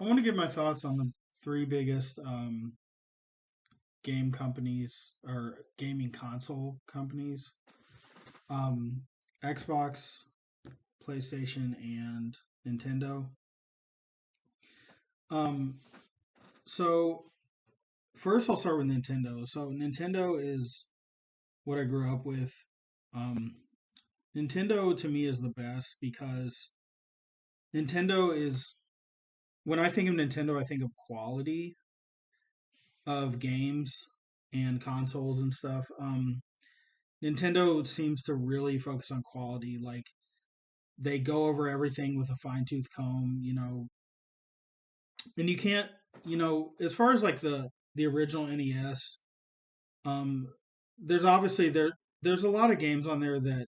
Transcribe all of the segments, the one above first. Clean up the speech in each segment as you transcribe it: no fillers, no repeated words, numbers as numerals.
I want to give my thoughts on the three biggest game companies or gaming console companies: um, Xbox, PlayStation, and Nintendo. Um, so first, I'll start with Nintendo. So Nintendo is what I grew up with. Um, Nintendo to me is the best because Nintendo is when I think of Nintendo, I think of quality of games and consoles and stuff. Nintendo seems to really focus on quality. Like they go over everything with a fine tooth comb, and you can't, as far as like the original NES, um, there's obviously there's a lot of games on there that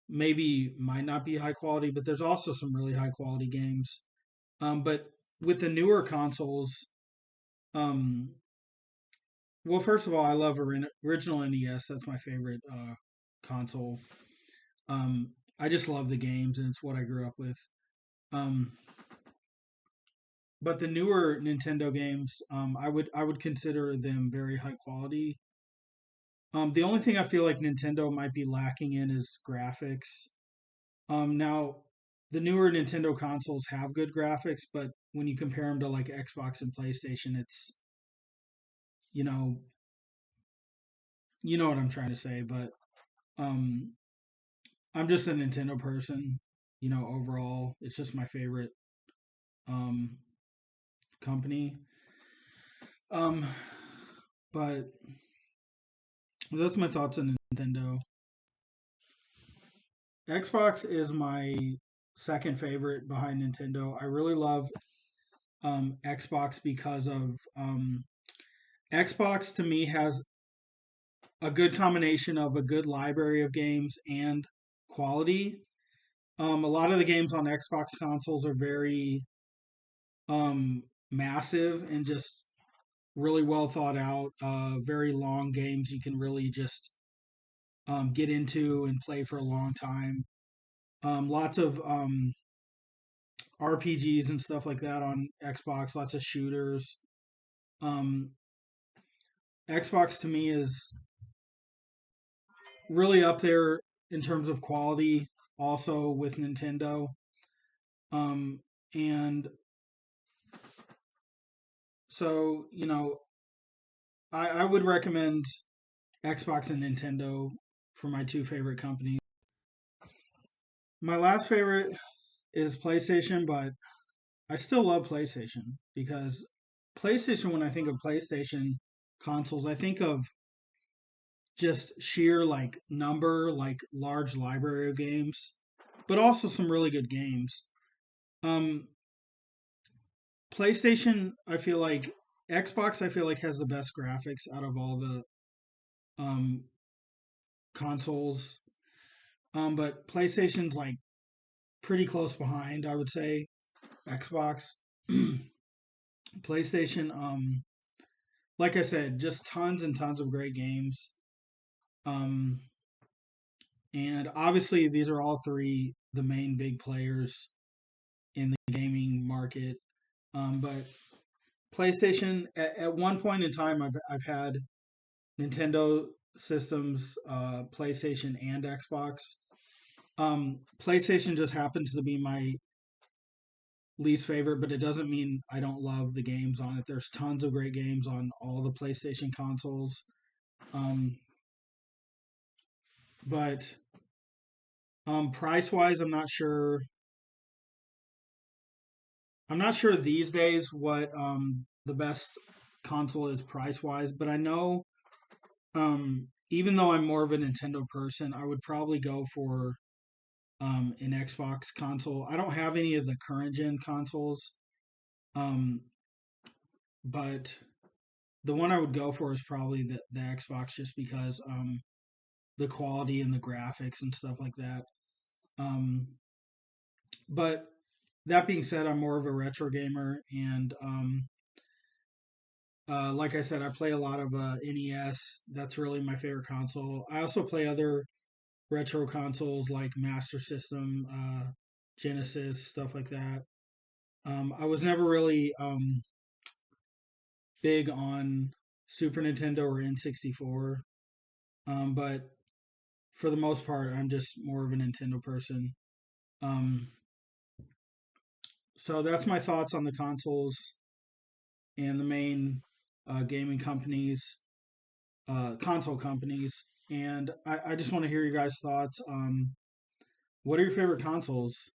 maybe might not be high quality, but there's also some really high quality games. But with the newer consoles, um, well, first of all, I love original NES. That's my favorite console. I just love the games, and it's what I grew up with. Um, but the newer Nintendo games, I would consider them very high quality. The only thing I feel like Nintendo might be lacking in is graphics. Now the newer Nintendo consoles have good graphics, but when you compare them to like Xbox and PlayStation, it's you know you know what I'm trying to say. But um, I'm just a Nintendo person. Overall, it's just my favorite um, company. Um, but that's my thoughts on Nintendo. Xbox is my second favorite behind Nintendo. I really love Xbox because of Xbox to me has a good combination of a good library of games and quality. A lot of the games on Xbox consoles are very massive and just really well thought out, very long games you can really just get into and play for a long time. Lots of RPGs and stuff like that on Xbox, lots of shooters. Um, Xbox to me is really up there in terms of quality, also with Nintendo. Um, and so, I would recommend Xbox and Nintendo for my two favorite companies. My last favorite is PlayStation, but I still love PlayStation because PlayStation, when I think of PlayStation consoles, I think of just sheer like number, like large library of games, but also some really good games. Um, PlayStation, I feel like Xbox, I feel like has the best graphics out of all the um, consoles. But PlayStation's like pretty close behind, I would say. Xbox, PlayStation. Like I said, just tons and tons of great games. Um, and obviously, these are all three the main big players in the gaming market. But PlayStation, at one point in time, I've had Nintendo systems, PlayStation and Xbox. PlayStation just happens to be my least favorite, but it doesn't mean I don't love the games on it. There's tons of great games on all the PlayStation consoles. Um, but price wise, I'm not sure. I'm not sure these days what the best console is price wise, but I know even though I'm more of a Nintendo person, I would probably go for an Xbox console. I don't have any of the current gen consoles, um, but the one I would go for is probably the Xbox just because the quality and the graphics and stuff like that. Um, but that being said, I'm more of a retro gamer, and like I said, I play a lot of NES. That's really my favorite console. I also play other retro consoles like Master System, Genesis, stuff like that. I was never really big on Super Nintendo or N64, but for the most part, I'm just more of a Nintendo person. Um, so that's my thoughts on the consoles and the main gaming companies, console companies. And I just want to hear your guys' thoughts. What are your favorite consoles?